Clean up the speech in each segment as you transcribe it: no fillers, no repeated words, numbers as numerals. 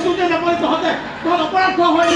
বস্তুতে নাপাই তহঁতে তোৰ অপৰাধ হয়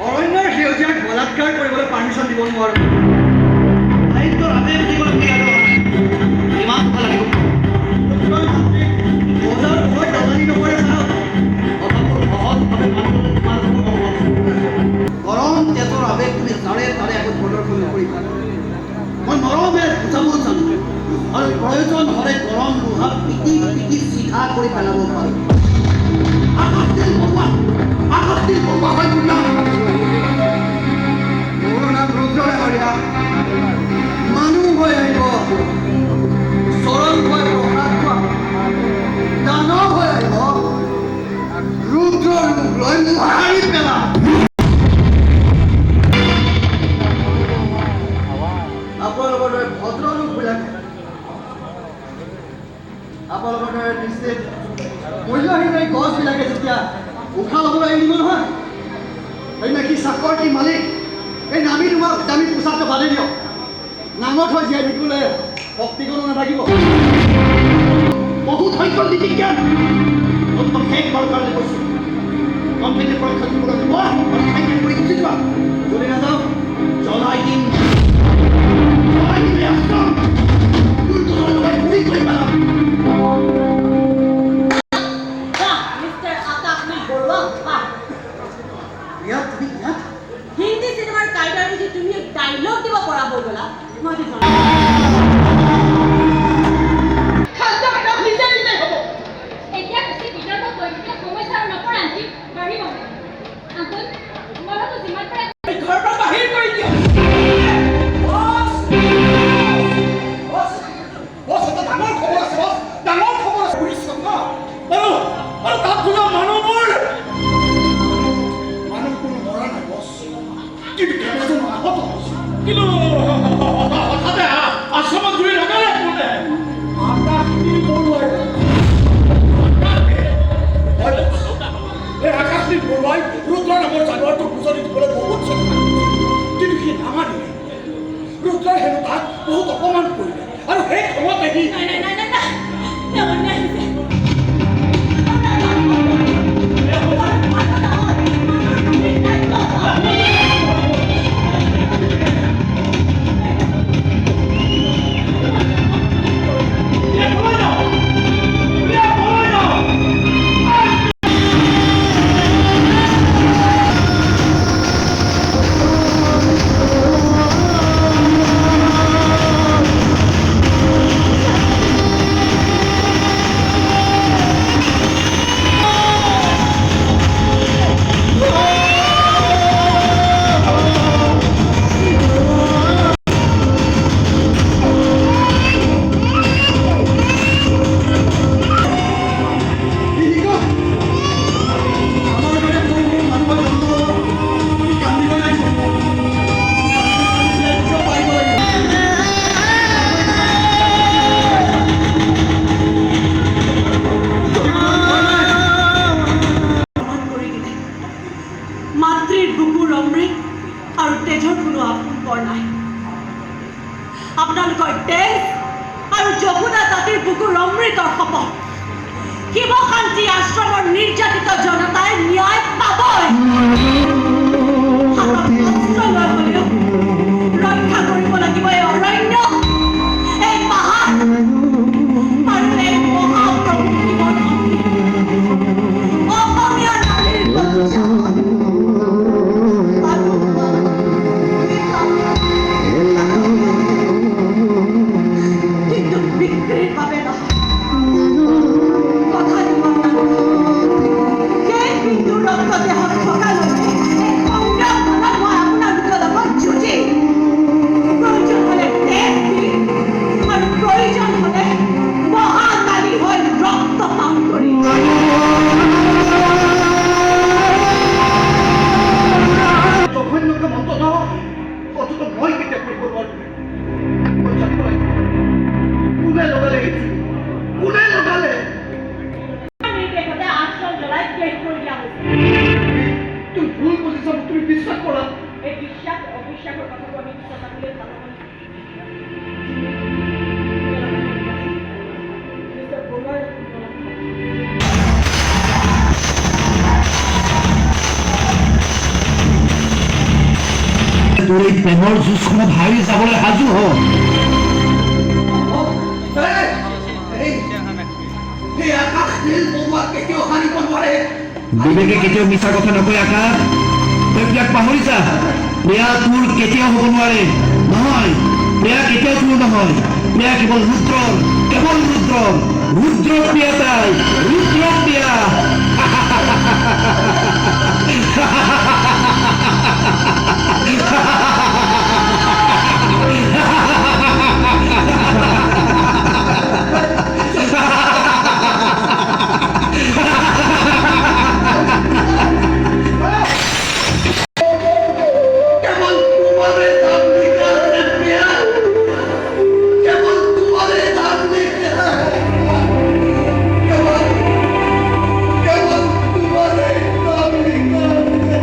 অৰণ্যৰ সেউজীয়াক বলাৎকাৰ কৰিবলৈ পাৰ্মিশ্যন দিব নোৱাৰোঁ। সাহিত্যৰ আদেশ দিবলৈ ইমান কথা লাগিব। বজাৰ মই দালালি নকৰে চাওক। কথাবোৰ সহজভাৱে মানিবলৈ তোমালোকৰ সম্ভৱ। গৰম তেজৰ আৱেগ তুমি তাৰে তাৰে আগত প্ৰদৰ্শন নকৰিবা। মই মৰমে বুজাব জানো আৰু প্ৰয়োজন হ'লে গৰম লোহা পিটি পিটি চিধা কৰি পেলাব পাৰোঁ। আকাশদিল বৰুৱা হয় বুঢ়া। মোৰ নাম ৰুদ্ৰই হৰিয়া। মানুহ হৈ আহিব, চৰণ হৈ প্ৰসাদ খোৱা, দানৱ হৈ আহিব, ৰুদ্ৰ ৰূপ লৈ মাৰি পেলা। আপোনালোকৰ দৰে ভদ্ৰ লোকবিলাকে আপোনালোকৰ দৰে দৃষ্টিত মূল্যহীন এই গছবিলাকে যেতিয়া উশাহ ল'বলৈ এৰিব নহয়, সেইদিনা কি চাকৰ কি মালিক এই নামি তোমাক দামী পোচাকটো বান্ধি দিয়ক। নামত হৈ জীয়াই থাকিবলৈ শক্তিকণো নাথাকিব। বহুত সংখ্যক নীতিজ্ঞান শেষবাৰ কাৰণে কৈছোঁ, কম্পিউটাৰ পৰীক্ষা দিবলৈ যোৱা আৰু ঠাইকে কৰি গুচি যোৱা। যদি নাযাওঁ জ্বলাই দিম। হিন্দী সিনেমাৰ কাইদাৰ বুজি তুমি ডাইলগ দিব পৰা হৈ গলা। মই এতিয়া বেছি বিতৰ্ক কৰি থাকিলে সমস্যা আৰু নপৰা আনকি বাঢ়িব। আংকুল তোমালোকো যিমান পাৰে ঘৰৰ পৰা বাহিৰ কৰি দিয়ক। ডাঙৰ খবৰ আছে বছ, ডাঙৰ খবৰ আছে। শুনিছ ন? আৰু তাত বোলা মানুহবোৰ মানুহ কোনো মৰা নাই বছ, কিন্তু কেইবাজন আহত হৈছে। কিন্তু হঠাতে আশ্ৰমত ঘূৰি লগালে কোনে? আকাশদ্বীপ বৰুৱাই। এই আকাশদ্বীপ বৰুৱাই ৰুদ্ৰ নামৰ জানুৱাৰটোক বুজনি দিবলৈ বহুত চেষ্টা কৰিছে, কিন্তু সি নামানিলে। ৰুদ্ৰই হেনো তাক বহুত অপমান কৰিলে আৰু সেই খঙতে সি আপোনালোকৰ দেশ আৰু যমুনা জাতিৰ বুকুৰ অমৃতৰ শপত। শিৱ শান্তি আশ্ৰমৰ নিৰ্যাতিত জনতাই ন্যায় পাবই। ৰক্ষা কৰিব লাগিব এই অৰণ্য, এই পাহাৰ আৰু এই মহাপ্ৰভু শিৱৰ অসমীয়া নাৰীৰ বিক্ৰীৰ বাবে নহয়। কথা দিব সেই বিন্দু ৰক্ত দেহত থকালৈকে এই সংগ্ৰামখনত মই আপোনালোকৰ লগত যুঁজিম। প্ৰয়োজন হ'লে দেশ দিম আৰু প্ৰয়োজন হ'লে মহাকালী হৈ ৰক্ত পান কৰিম। জঘন্যকে মন্তব্য অথচ মই কেতিয়া কৰিব নোৱাৰো। মই জানিব লাগিব কোনে লগালে, কোনে লগালে। নিৰ্দেশতে আশ্ৰম জ্বলাই শেষ কৰি দিয়া হৈছে। তুমি ভুল বুজিছা, তুমি বিশ্বাস কৰা। এই বিশ্বাস অবিশ্বাসৰ কথাটো আমি বিশ্বাস কৰিলে ভাল হ'ব। তোৰ এই প্ৰেমৰ যুঁজখনত হাৰি যাবলৈ সাজু হ। এই আকাশ নীল পৰুৱা কেতিয়াও হাৰিব নোৱাৰে। বিবেকে কেতিয়াও মিছা কথা নকয় আকাশ, তই ইয়াক পাহৰি যা। প্ৰিয়া তোৰ কেতিয়াও হ'ব নোৱাৰে। নহয়, প্ৰিয়া কেতিয়াও তোৰ নহয়। প্ৰিয়া কেৱল ৰুদ্ৰৰ, কেৱল ৰুদ্ৰৰ। ৰুদ্ৰ প্ৰিয়া তাই, ৰুদ্ৰ প্ৰিয়া। কেৱল তোমাৰে ধাম লিখা আছে প্ৰিয়া, কেৱল তোমাৰে ধাম লিখা, কেৱল তোমাৰে ধাম লিখা আছে।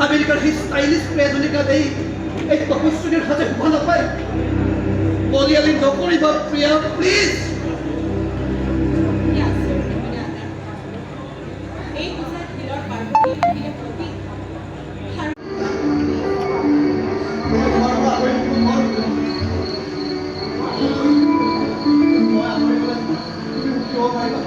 আমেৰিকাৰ সেই ষ্টাইলিছ প্ৰেজনিকাত এই তপস্বীৰ হাতে শুভ নাপায়। বলিয়ালি নকৰিবা প্ৰিয়া, প্লিজ। এই পূজাত শিলৰ পাৰ্বতী আহিলে প্ৰতি কিয় পাৰিবা?